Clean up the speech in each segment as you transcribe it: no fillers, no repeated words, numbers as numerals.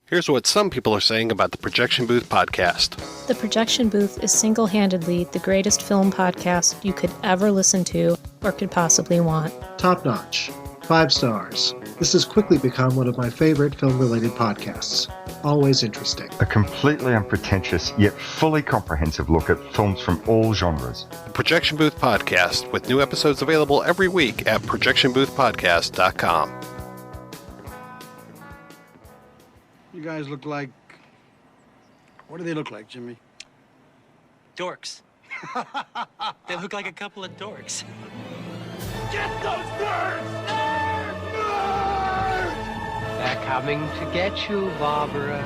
Here's what some people are saying about the Projection Booth podcast. The Projection Booth is single-handedly the greatest film podcast you could ever listen to or could possibly want. Top notch. 5 stars. This has quickly become one of my favorite film-related podcasts. Always interesting. A completely unpretentious yet fully comprehensive look at films from all genres. The Projection Booth podcast, with new episodes available every week at projectionboothpodcast.com. You guys look like... What do they look like, Jimmy? Dorks. They look like a couple of dorks. Get those birds! Nerds! They're coming to get you, Barbara.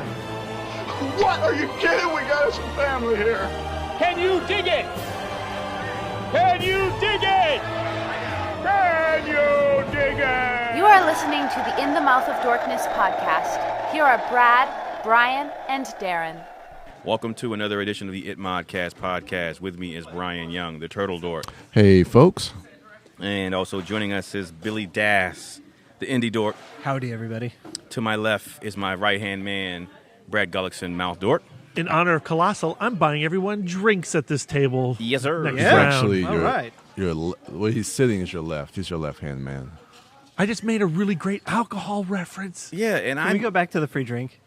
What? Are you kidding? We got some family here. Can you dig it? Can you dig it? Can you dig it? You are listening to the In the Mouth of Dorkness podcast. Here are Brad, Brian, and Darren. Welcome to another edition of the It Modcast podcast. With me is Brian Young, the Turtle Dork. Hey, folks. And also joining us is Billy Dass, the Indie Dork. Howdy, everybody. To my left is my right-hand man, Brad Gullickson, Mouth Dork. In honor of Colossal, I'm buying everyone drinks at this table. Yes, sir. Next Yeah. round. Actually, All right. where he's sitting is your left. He's your left-hand man. I just made a really great alcohol reference. Yeah, and Can we go back to the free drink?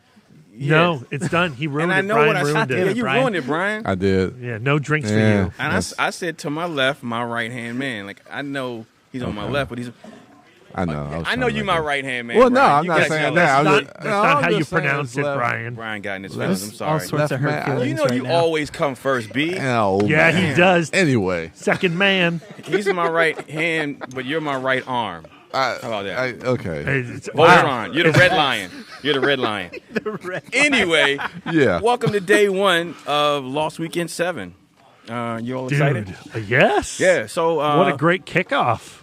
No, it's done. He ruined and I it. know Brian what I ruined said. it. Yeah, you Brian. ruined it, Brian. I did. Yeah, no drinks for Yeah. you. And I said to my left, my right-hand man. Like, I know he's on my left, but he's... I know. I know you my right-hand man, Well, no, Brian. I'm You not gotta saying know. that. That's not how you pronounce it, Brian. Brian got in his feelings. I'm All sorry. sorts of hurt man, feelings You know right you now. always come first, B. Oh, Yeah, man. he does. Anyway. Second man. He's my right hand, but you're my right arm. How about that? Okay. Voltron, you're the red lion. You're the red lion. Anyway, Yeah. welcome to day one of Lost Weekend 7. You all excited? Dude, yes. Yeah, so... what a great kickoff.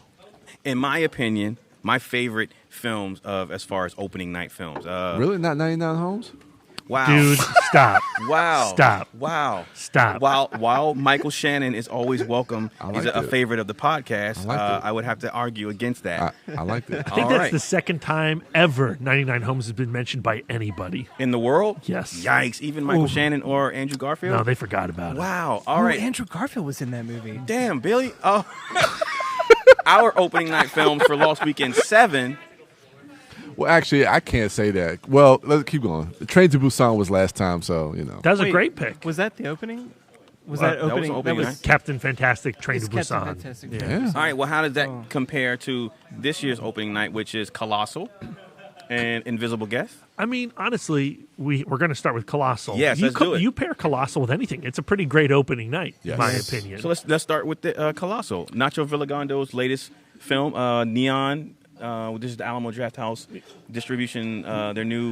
In my opinion, my favorite films of as far as opening night films. Really? Not 99 Homes? Wow. Dude, stop. Wow. Stop. Wow. Stop. While Michael Shannon is always welcome, he's a it. favorite of the podcast, I I would have to argue against that. I like that. I think that's the second time ever 99 Homes has been mentioned by anybody. In the world? Yes. Yikes. Even Michael Shannon or Andrew Garfield? No, they forgot about it. Wow. All right. Andrew Garfield was in that movie. Damn, Billy. Oh. Our opening night films for Lost Weekend 7. Well, actually, I can't say that. Well, let's keep going. The Train to Busan was last time, so, you know. That was a Wait, great pick. Was that the opening? Was Well, that that was opening? the opening that night. was Captain Fantastic, Train to Captain Busan. Fantastic. Yeah. All right, well, how does that compare to this year's opening night, which is Colossal and Invisible Guest? I mean, honestly, we're going to start with Colossal. Yes, let's do it. You pair Colossal with anything. It's a pretty great opening night, Yes. in my opinion. So let's start with the Colossal. Nacho Villagondo's latest film, Neon. This is the Alamo Drafthouse distribution.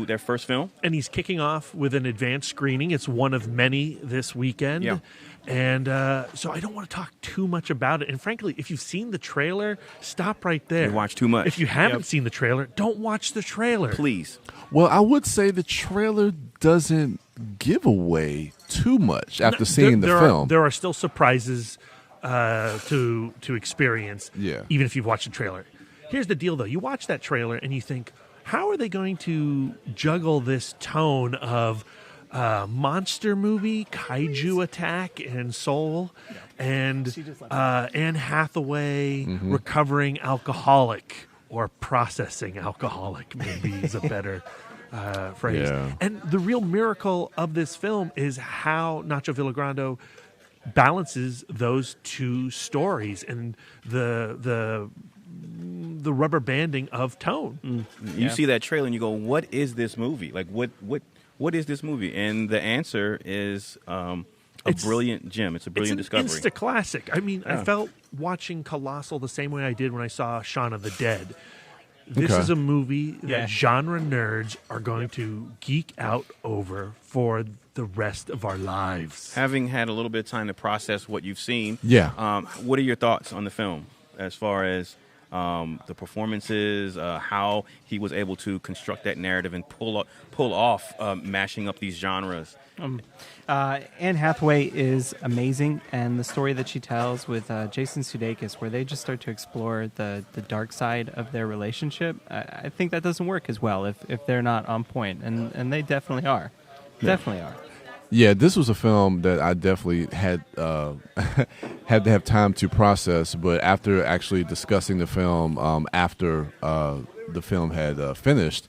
Their first film. And he's kicking off with an advanced screening. It's one of many this weekend. Yeah. And so I don't want to talk too much about it. And frankly, if you've seen the trailer, stop right there. You watch too much. If you haven't seen the trailer, don't watch the trailer. Please. Well, I would say the trailer doesn't give away too much after seeing the film. There are still surprises to experience, Yeah. even if you've watched the trailer. Here's the deal, though. You watch that trailer and you think, how are they going to juggle this tone of monster movie, kaiju attack, and soul, and Anne Hathaway recovering alcoholic or processing alcoholic, maybe is a better phrase. Yeah. And the real miracle of this film is how Nacho Villagrando balances those two stories and the rubber banding of tone. You see that trailer and you go, "What is this movie? Like, what is this movie?" And the answer is a brilliant gem. It's a brilliant discovery. It's an insta classic. I mean, I felt watching Colossal the same way I did when I saw Shaun of the Dead. This is a movie that genre nerds are going to geek out over for the rest of our lives. Having had a little bit of time to process what you've seen, Yeah. what are your thoughts on the film as far as the performances, how he was able to construct that narrative and pull off mashing up these genres. Anne Hathaway is amazing, and the story that she tells with Jason Sudeikis, where they just start to explore the dark side of their relationship, I think that doesn't work as well if they're not on point, and they definitely are. Yeah. Definitely are. Yeah, this was a film that I definitely had had to have time to process. But after actually discussing the film, after the film had finished,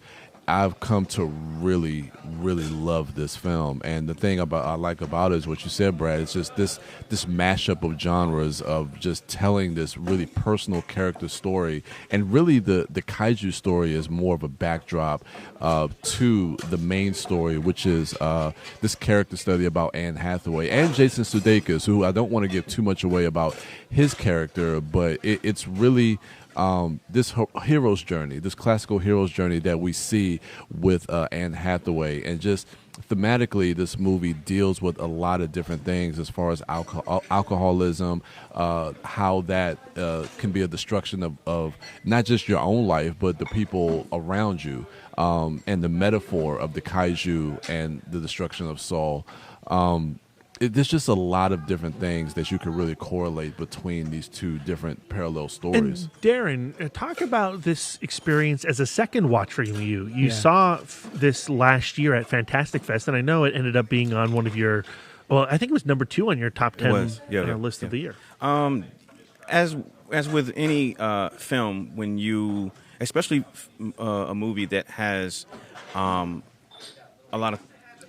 I've come to really, really love this film. And the thing I like about it is what you said, Brad. It's just this mashup of genres of just telling this really personal character story. And really the kaiju story is more of a backdrop to the main story, which is this character study about Anne Hathaway and Jason Sudeikis, who I don't want to give too much away about his character, but it's really this hero's journey, this classical hero's journey that we see with Anne Hathaway. And just thematically, this movie deals with a lot of different things as far as alcoholism, how that can be a destruction of not just your own life, but the people around you, and the metaphor of the kaiju and the destruction of Saul. There's just a lot of different things that you could really correlate between these two different parallel stories. And Darren, talk about this experience as a second watch for you. You saw this last year at Fantastic Fest, and I know it ended up being on one of your, well, I think it was number 2 on your top 10 list of the year. As with any film, when you, especially a movie that has a lot of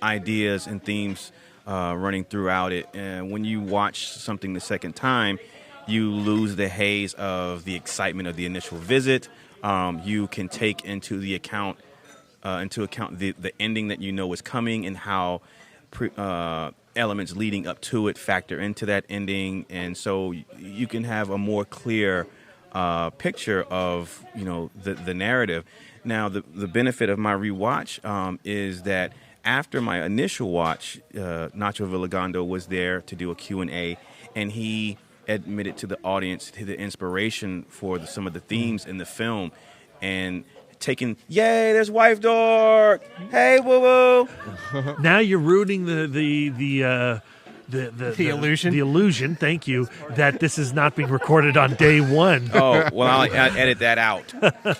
ideas and themes running throughout it, and when you watch something the second time, you lose the haze of the excitement of the initial visit. You can take into account the ending that you know is coming, and how elements leading up to it factor into that ending, and so you can have a more clear picture of the narrative. Now, the benefit of my rewatch is that after my initial watch, Nacho Villagando was there to do a Q&A, and he admitted to the audience to the inspiration for some of the themes in the film, and taking, yay, there's wife dork, hey, woo-woo. Now you're rooting the illusion. The illusion, thank you, that this is not being recorded on day one. Oh, well, I'll edit that out.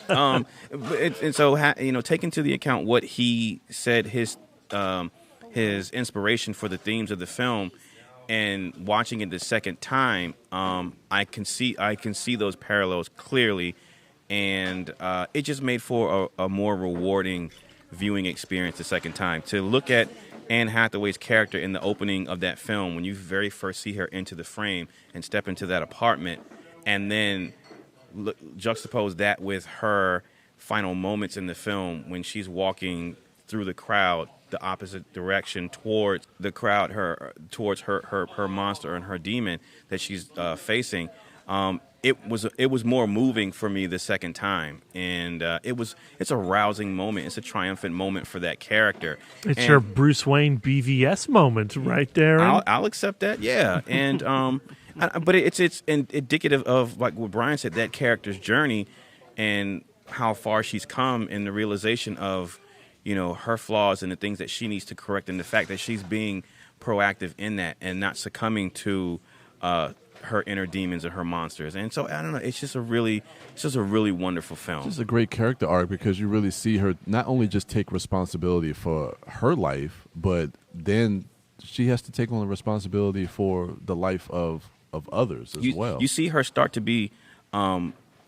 And so, taking into the account what he said, his inspiration for the themes of the film, and watching it the second time, I can see those parallels clearly, and it just made for a more rewarding viewing experience the second time. To look at Anne Hathaway's character in the opening of that film, when you very first see her into the frame and step into that apartment, and then juxtapose that with her final moments in the film when she's walking through the crowd the opposite direction towards the crowd, towards her monster and her demon that she's facing. It was more moving for me the second time, and it's a rousing moment. It's a triumphant moment for that character. It's your Bruce Wayne BVS moment, right there. I'll accept that, yeah. And but it's indicative of, like what Brian said, that character's journey and how far she's come in the realization of her flaws and the things that she needs to correct, and the fact that she's being proactive in that and not succumbing to her inner demons and her monsters. And so I don't know, it's just a really wonderful film. It's just a great character arc, because you really see her not only just take responsibility for her life, but then she has to take on the responsibility for the life of others as well. You see her start to be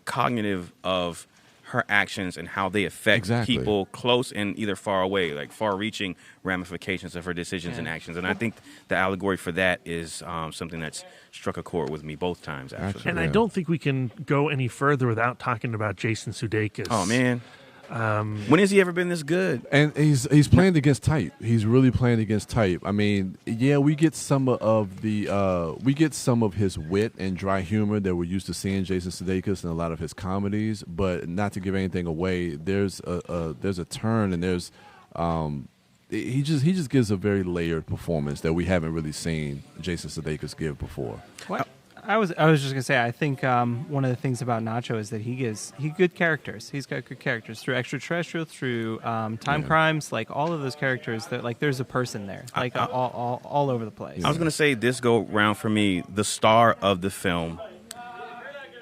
cognitive of her actions and how they affect people close and either far away, like far-reaching ramifications of her decisions and actions. And I think the allegory for that is something that's struck a chord with me both times, actually. And I don't think we can go any further without talking about Jason Sudeikis. Oh, man. When has he ever been this good? And he's playing against type. He's really playing against type. I mean, yeah, we get some of his wit and dry humor that we're used to seeing Jason Sudeikis in a lot of his comedies. But not to give anything away, there's a turn, and there's he just gives a very layered performance that we haven't really seen Jason Sudeikis give before. What? I was just gonna say, I think one of the things about Nacho is that he good characters. He's got good characters through Extraterrestrial, through Time Crimes, like all of those characters. That like there's a person there, like all over the place. I was gonna say this go round for me. The star of the film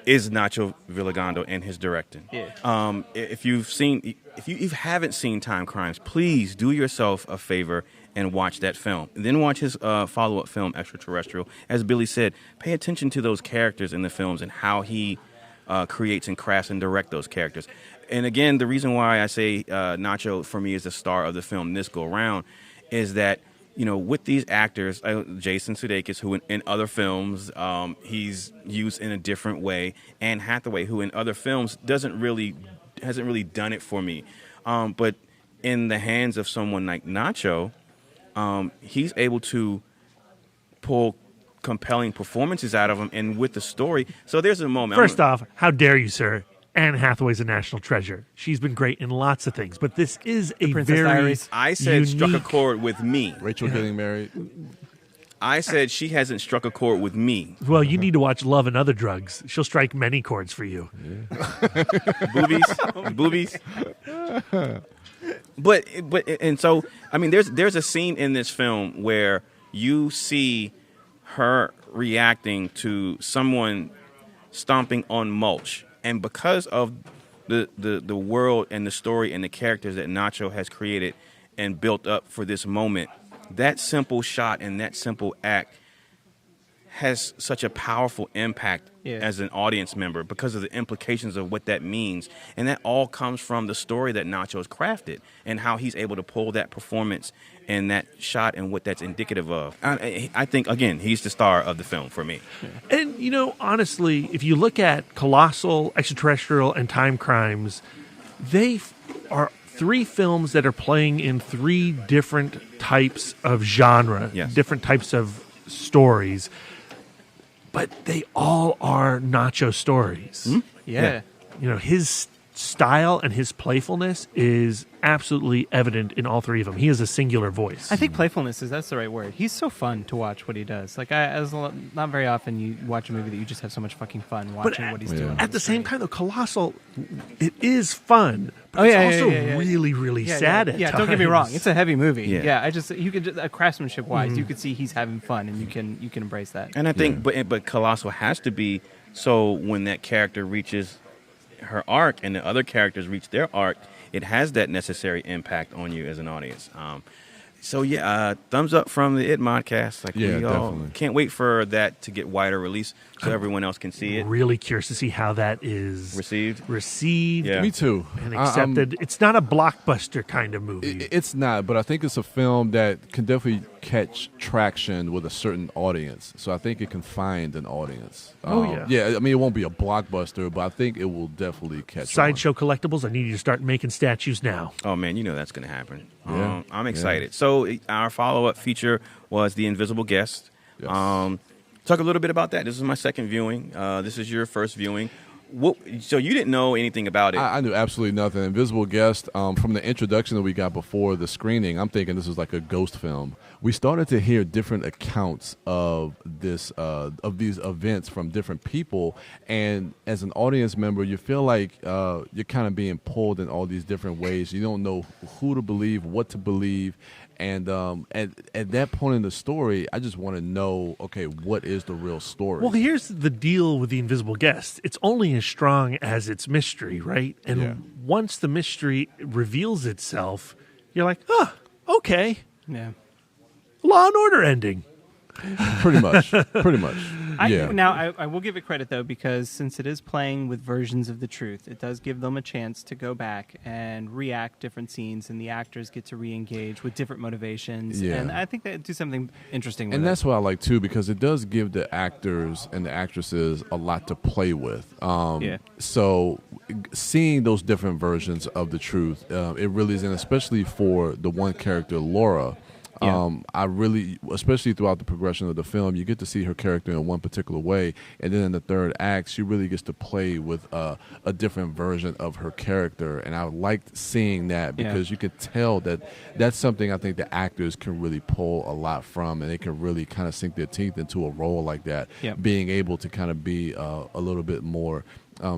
is Nacho Villagando and his directing. Yeah. If you haven't seen Time Crimes, please do yourself a favor and watch that film. And then watch his follow-up film, Extraterrestrial. As Billy said, pay attention to those characters in the films and how he creates and crafts and directs those characters. And again, the reason why I say Nacho for me is the star of the film this go around is that, you know, with these actors, Jason Sudeikis, who in other films he's used in a different way, Anne Hathaway, who in other films hasn't really done it for me, but in the hands of someone like Nacho, he's able to pull compelling performances out of him, and with the story. So there's a moment. First off, how dare you, sir? Anne Hathaway's a national treasure. She's been great in lots of things, but this is a very I said unique... struck a chord with me. Rachel getting married. I said she hasn't struck a chord with me. Well, you need to watch Love and Other Drugs. She'll strike many chords for you. Boobies. But and so I mean, there's a scene in this film where you see her reacting to someone stomping on mulch. And because of the world and the story and the characters that Nacho has created and built up for this moment, that simple shot and that simple act has such a powerful impact as an audience member because of the implications of what that means. And that all comes from the story that Nacho's crafted and how he's able to pull that performance and that shot and what that's indicative of. I think, again, he's the star of the film for me. And, you know, honestly, if you look at Colossal, Extraterrestrial, and Time Crimes, they are three films that are playing in three different types of genre, different types of stories. But they all are Nacho stories. Mm-hmm. Yeah. You know, his style and his playfulness is absolutely evident in all three of them. He has a singular voice. I think playfulness that's the right word. He's so fun to watch what he does. Like, not very often you watch a movie that you just have so much fucking fun watching what he's doing. At the same time, though, Colossal, it is fun, but it's also really, really sad at times. Don't get me wrong. It's a heavy movie. You could craftsmanship wise, you could see he's having fun, and you can embrace that. And I think, but Colossal has to be so when that character reaches her arc and the other characters reach their arc, it has that necessary impact on you as an audience. Thumbs up from the It Modcast. Like, we all definitely. Can't wait for that to get wider release so everyone else can see it. Really curious to see how that is received. Yeah. Me too. And accepted. It's not a blockbuster kind of movie. It's not, but I think it's a film that can definitely catch traction with a certain audience. So I think it can find an audience. Yeah, I mean, it won't be a blockbuster, but I think it will definitely catch Sideshow Collectibles, I need you to start making statues now. Oh, man, you know that's going to happen. Yeah. I'm excited. So our follow-up feature was The Invisible Guest. Yes. Talk a little bit about that. This is my second viewing. This is your first viewing. So you didn't know anything about it? I knew absolutely nothing. Invisible Guest, from the introduction that we got before the screening, I'm thinking this was like a ghost film. We started to hear different accounts of these events from different people, and as an audience member, you feel like you're kind of being pulled in all these different ways. You don't know who to believe, what to believe. And at that point in the story, I just want to know, okay, what is the real story? Well, here's the deal with The Invisible Guest. It's only as strong as its mystery, right? And once the mystery reveals itself, you're like, okay. Yeah. Law and Order ending. Pretty much. Now, I will give it credit, though, because since it is playing with versions of the truth, it does give them a chance to go back and react different scenes, and the actors get to re-engage with different motivations. Yeah. And I think they do something interesting with and it. that's what I like, too, because it does give the actors and the actresses a lot to play with. So seeing those different versions of the truth, it really is, and especially for the one character, Laura, Yeah. I really, especially throughout the progression of the film, you get to see her character in one particular way, and then in the third act, she really gets to play with a different version of her character, and I liked seeing that because you could tell that that's something I think the actors can really pull a lot from, and they can really kind of sink their teeth into a role like that, being able to kind of be a little bit more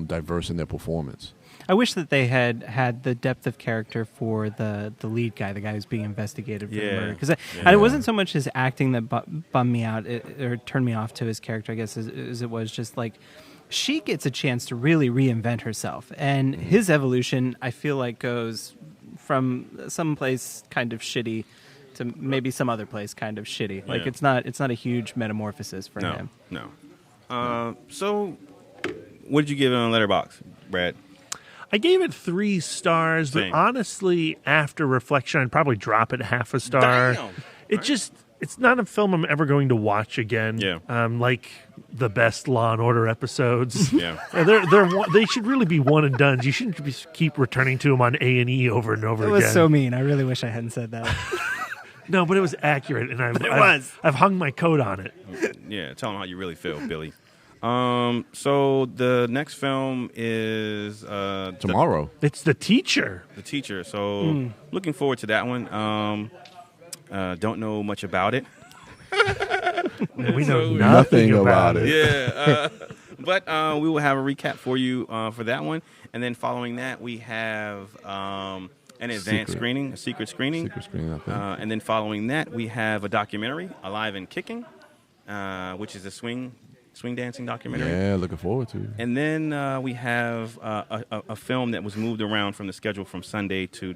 diverse in their performance. I wish that they had the depth of character for the lead guy, the guy who's being investigated for the murder. Because it wasn't so much his acting that bummed me out or turned me off to his character, I guess, as it was just like she gets a chance to really reinvent herself. And his evolution, I feel like, goes from some place kind of shitty to maybe some other place kind of shitty. Like it's not a huge metamorphosis for him. No. So what did you give it on Letterboxd, Brad? I gave it 3 stars, but honestly, after reflection, I'd probably drop it half a star. Damn. It's not a film I'm ever going to watch again. Yeah. Like the best Law and Order episodes. They should really be one and done. You shouldn't keep returning to them on A&E over and over again. It was so mean. I really wish I hadn't said that. No, but it was accurate, and I've hung my coat on it. Yeah, tell them how you really feel, Billy. So the next film is tomorrow. It's The Teacher. The Teacher. So looking forward to that one. Don't know much about it. We know nothing about it. Yeah, but we will have a recap for you for that one, and then following that we have an advanced screening, a secret screening, I think. and then following that we have a documentary, Alive and Kicking, which is a swing dancing documentary. Yeah, looking forward to it. And then we have a film that was moved around from the schedule from Sunday to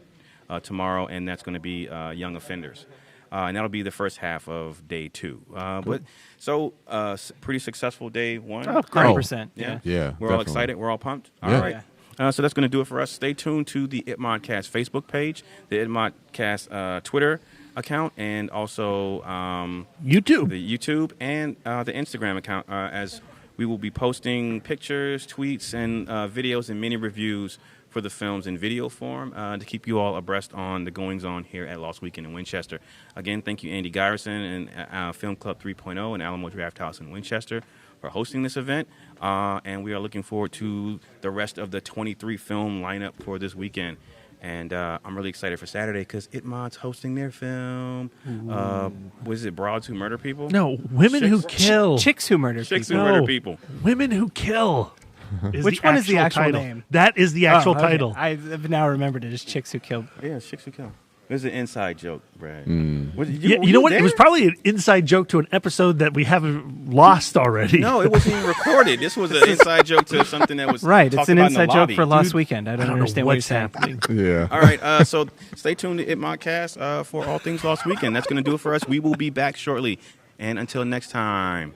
tomorrow, and that's going to be Young Offenders. And that'll be the first half of day 2. Pretty successful day 1. 100%. Yeah. Yeah. We're all excited. We're all pumped. All right. So that's going to do it for us. Stay tuned to the ItModcast Facebook page, the ItModcast Twitter account, and also YouTube, the YouTube, and the Instagram account, as we will be posting pictures, tweets, and videos and mini reviews for the films in video form to keep you all abreast on the goings on here at Lost Weekend in Winchester. Again, thank you, Andy Gyerson and Film Club 3.0 and Alamo Drafthouse in Winchester for hosting this event, and we are looking forward to the rest of the 23 film lineup for this weekend. And I'm really excited for Saturday because ItMod's hosting their film. Was it Broads Who Murder People? No, Women Who Kill. Chicks Who Murder People. Chicks Who Murder People. Women Who Kill. Which one is the actual title. name? That is the actual title. I've now remembered it as Chicks Who Kill. Yeah, Chicks Who Kill. It was an inside joke, Brad. You know what? There? It was probably an inside joke to an episode that we haven't lost already. No, it wasn't even recorded. This was an inside joke to something that was right. It's an inside joke for Lost Dude, Weekend. I don't know understand what's what you're happening. Yeah. All right. So stay tuned to ItModcast for all things Lost Weekend. That's going to do it for us. We will be back shortly. And until next time.